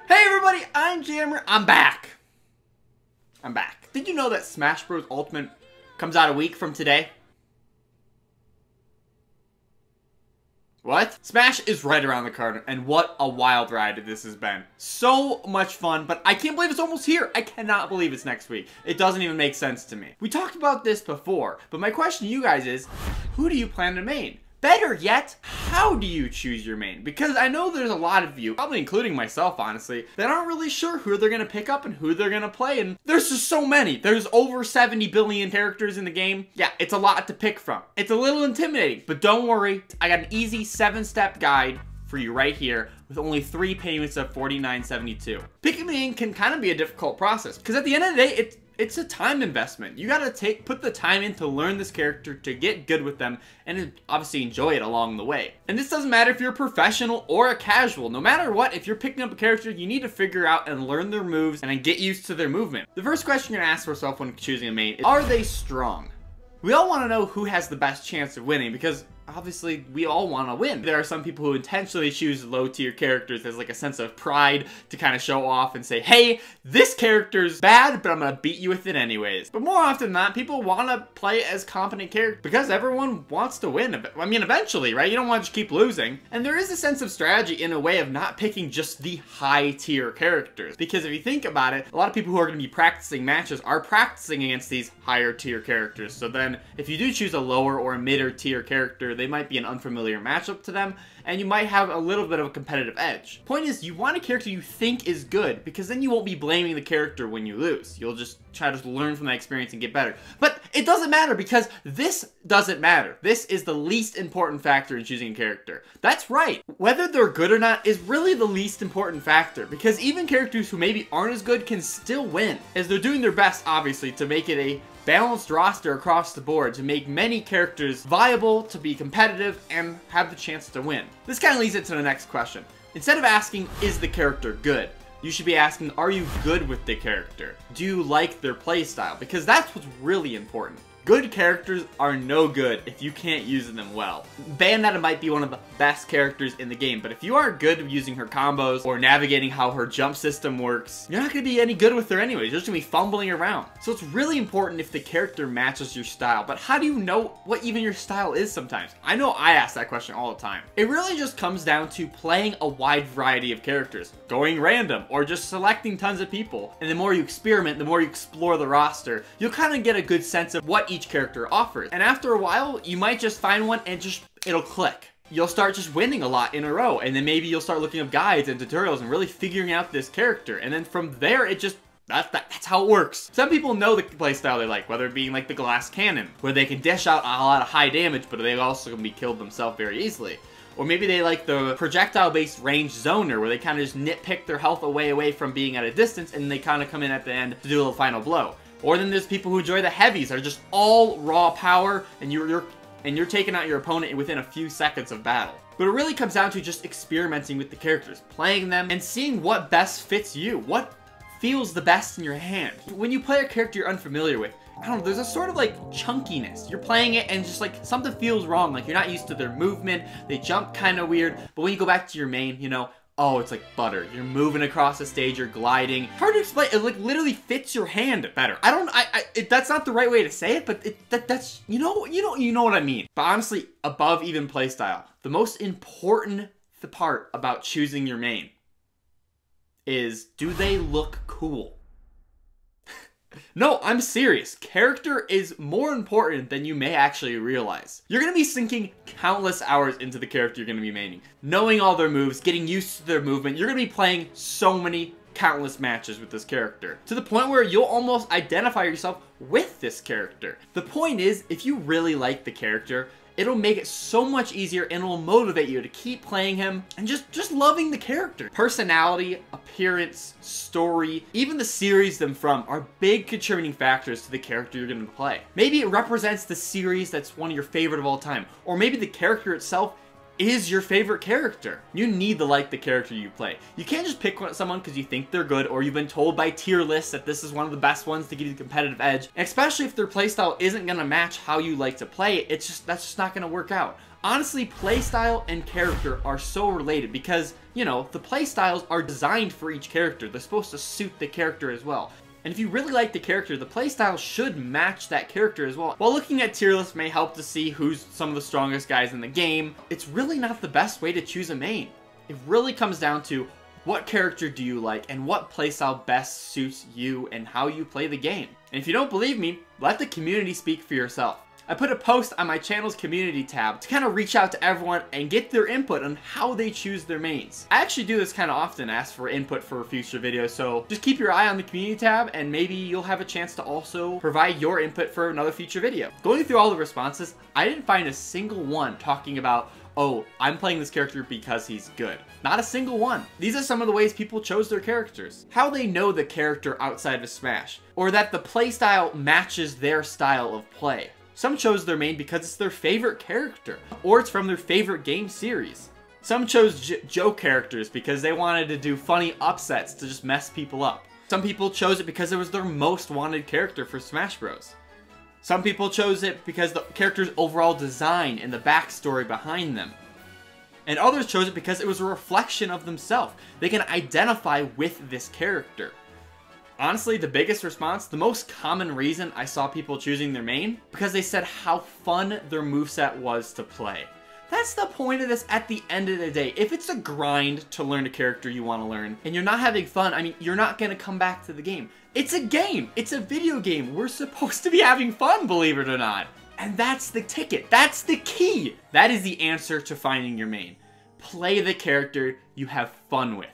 Hey everybody, I'm Jammer. I'm back. Did you know that Smash Bros. Ultimate comes out a week from today? What? Smash is right around the corner, and what a wild ride this has been. So much fun, but I can't believe it's almost here. I cannot believe it's next week. It doesn't even make sense to me. We talked about this before, but my question to you guys is, who do you plan to main? Better yet, how do you choose your main? Because I know there's a lot of you, probably including myself honestly, that aren't really sure who they're gonna pick up and who they're gonna play, and there's just so many. There's over 70 billion characters in the game. Yeah, it's a lot to pick from. It's a little intimidating, but don't worry, I got an easy 7-step guide for you right here with only 3 payments of $49.72. Picking main can kind of be a difficult process, because at the end of the day, it's a time investment. You gotta put the time in to learn this character, to get good with them, and obviously enjoy it along the way. And this doesn't matter if you're a professional or a casual. No matter what, if you're picking up a character, you need to figure out and learn their moves and then get used to their movement. The first question you're gonna ask yourself when choosing a main is, are they strong? We all want to know who has the best chance of winning, because obviously we all want to win. There are some people who intentionally choose low tier characters as like a sense of pride to kind of show off and say, hey, this character's bad, but I'm gonna beat you with it anyways. But more often than not, people want to play as competent characters because everyone wants to win. I mean, eventually, right? You don't want to just keep losing. And there is a sense of strategy in a way of not picking just the high tier characters, because if you think about it, a lot of people who are going to be practicing matches are practicing against these higher tier characters. So then if you do choose a lower or a mid tier character, they might be an unfamiliar matchup to them, and you might have a little bit of a competitive edge. Point is, you want a character you think is good, because then you won't be blaming the character when you lose. You'll just try to learn from that experience and get better. But it doesn't matter, because this doesn't matter. This is the least important factor in choosing a character. That's right. Whether they're good or not is really the least important factor, because even characters who maybe aren't as good can still win, as they're doing their best, obviously, to make it a balanced roster across the board, to make many characters viable, to be competitive, and have the chance to win. This kind of leads it to the next question. Instead of asking, is the character good? You should be asking, are you good with the character? Do you like their playstyle? Because that's what's really important. Good characters are no good if you can't use them well. Bayonetta might be one of the best characters in the game, but if you aren't good at using her combos or navigating how her jump system works, you're not going to be any good with her anyways. You're just going to be fumbling around. So it's really important if the character matches your style, but how do you know what even your style is sometimes? I know I ask that question all the time. It really just comes down to playing a wide variety of characters, going random, or just selecting tons of people. And the more you experiment, the more you explore the roster, you'll kind of get a good sense of what each character offers. And after a while, you might just find one and it'll click. You'll start just winning a lot in a row, and then maybe you'll start looking up guides and tutorials and really figuring out this character. And then from there, that's how it works. Some people know the playstyle they like, whether it being like the glass cannon, where they can dish out a lot of high damage, but they also can be killed themselves very easily. Or maybe they like the projectile-based ranged zoner, where they kind of just nitpick their health away from being at a distance, and they kind of come in at the end to do a little final blow. Or then there's people who enjoy the heavies, are just all raw power, and you're taking out your opponent within a few seconds of battle. But it really comes down to just experimenting with the characters, playing them, and seeing what best fits you, what feels the best in your hand. When you play a character you're unfamiliar with, I don't know, there's a sort of like chunkiness. You're playing it and just like something feels wrong, like you're not used to their movement, they jump kind of weird, but when you go back to your main, you know, oh, it's like butter. You're moving across the stage, you're gliding. Hard to explain, it like literally fits your hand better. That's not the right way to say it, but that's, you know what I mean. But honestly, above even playstyle, the most important part about choosing your main is, do they look cool? No, I'm serious. Character is more important than you may actually realize. You're going to be sinking countless hours into the character you're going to be maining, knowing all their moves, getting used to their movement. You're going to be playing so many countless matches with this character, to the point where you'll almost identify yourself with this character. The point is, if you really like the character, it'll make it so much easier, and it'll motivate you to keep playing him and just loving the character. Personality, appearance, story, even the series them from are big contributing factors to the character you're going to play. Maybe it represents the series that's one of your favorite of all time, or maybe the character itself is your favorite character. You need to like the character you play. You can't just pick someone because you think they're good, or you've been told by tier lists that this is one of the best ones to give you the competitive edge. And especially if their playstyle isn't going to match how you like to play, that's just not going to work out. Honestly, playstyle and character are so related because, you know, the playstyles are designed for each character. They're supposed to suit the character as well. And if you really like the character, the playstyle should match that character as well. While looking at tier lists may help to see who's some of the strongest guys in the game, it's really not the best way to choose a main. It really comes down to what character do you like and what playstyle best suits you and how you play the game. And if you don't believe me, let the community speak for yourself. I put a post on my channel's community tab to kind of reach out to everyone and get their input on how they choose their mains. I actually do this kind of often, ask for input for future videos, so just keep your eye on the community tab and maybe you'll have a chance to also provide your input for another future video. Going through all the responses, I didn't find a single one talking about, oh, I'm playing this character because he's good. Not a single one. These are some of the ways people chose their characters. How they know the character outside of Smash, or that the playstyle matches their style of play. Some chose their main because it's their favorite character, or it's from their favorite game series. Some chose joke characters because they wanted to do funny upsets to just mess people up. Some people chose it because it was their most wanted character for Smash Bros. Some people chose it because the character's overall design and the backstory behind them. And others chose it because it was a reflection of themselves. They can identify with this character. Honestly, the biggest response, the most common reason I saw people choosing their main, because they said how fun their moveset was to play. That's the point of this at the end of the day. If it's a grind to learn a character you want to learn, and you're not having fun, I mean, you're not going to come back to the game. It's a game. It's a video game. We're supposed to be having fun, believe it or not. And that's the ticket. That's the key. That is the answer to finding your main. Play the character you have fun with.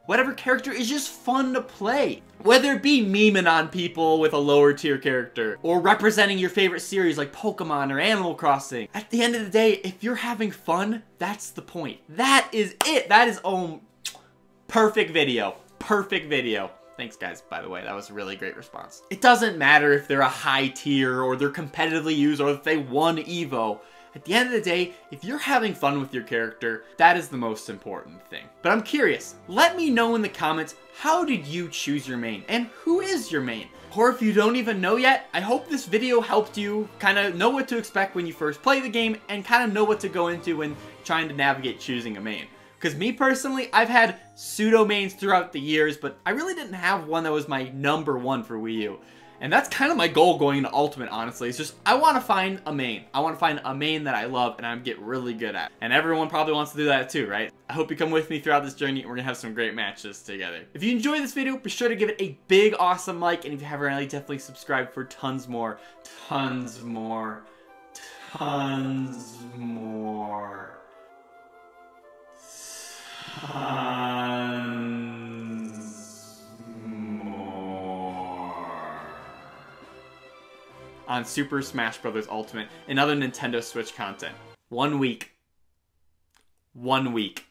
Whatever character is just fun to play. Whether it be memeing on people with a lower tier character, or representing your favorite series like Pokemon or Animal Crossing. At the end of the day, if you're having fun, that's the point. That is it. That is, perfect video. Perfect video. Thanks guys, by the way, that was a really great response. It doesn't matter if they're a high tier, or they're competitively used, or if they won EVO. At the end of the day, if you're having fun with your character, that is the most important thing. But I'm curious, let me know in the comments, how did you choose your main? And who is your main? Or if you don't even know yet, I hope this video helped you kind of know what to expect when you first play the game, and kind of know what to go into when trying to navigate choosing a main. Because me personally, I've had pseudo mains throughout the years, but I really didn't have one that was my #1 for Wii U. And that's kind of my goal going into Ultimate, honestly. It's just, I want to find a main. I want to find a main that I love and I get really good at. And everyone probably wants to do that too, right? I hope you come with me throughout this journey and we're going to have some great matches together. If you enjoyed this video, be sure to give it a big, awesome like. And if you haven't already, definitely subscribe for tons more. Tons more. Tons more. On Super Smash Bros. Ultimate and other Nintendo Switch content. 1 week. 1 week.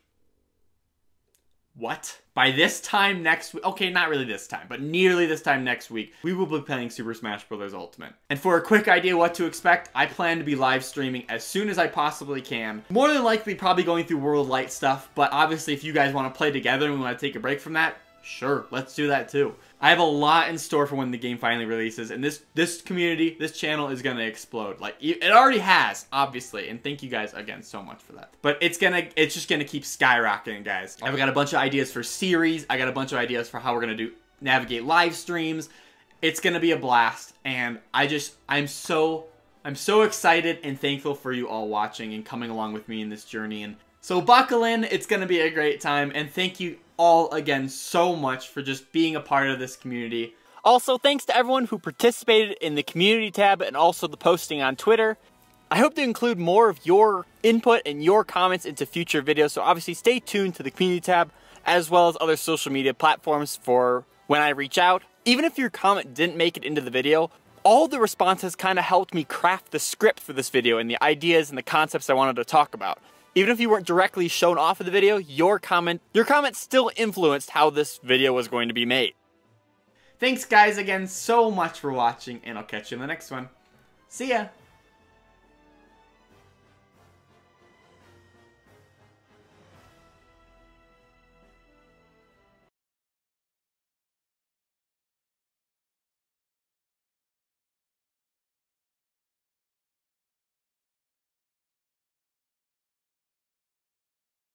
What? By this time next week, okay, not really this time, but nearly this time next week, we will be playing Super Smash Bros. Ultimate. And for a quick idea what to expect, I plan to be live streaming as soon as I possibly can. More than likely probably going through World Light stuff, but obviously if you guys want to play together and we want to take a break from that, sure, let's do that too. I have a lot in store for when the game finally releases, and this community, this channel is gonna explode. Like, it already has, obviously, and thank you guys again so much for that. But it's just gonna keep skyrocketing, guys. I've got a bunch of ideas for series. I got a bunch of ideas for how we're gonna navigate live streams. It's gonna be a blast, and I'm so excited and thankful for you all watching and coming along with me in this journey. And so buckle in, it's gonna be a great time, and thank you all again so much for just being a part of this community. Also, thanks to everyone who participated in the community tab and also the posting on Twitter. I hope to include more of your input and your comments into future videos, so obviously stay tuned to the community tab as well as other social media platforms for when I reach out. Even if your comment didn't make it into the video, all the responses kind of helped me craft the script for this video and the ideas and the concepts I wanted to talk about. Even if you weren't directly shown off of the video, your comment still influenced how this video was going to be made. Thanks guys again so much for watching, and I'll catch you in the next one. See ya!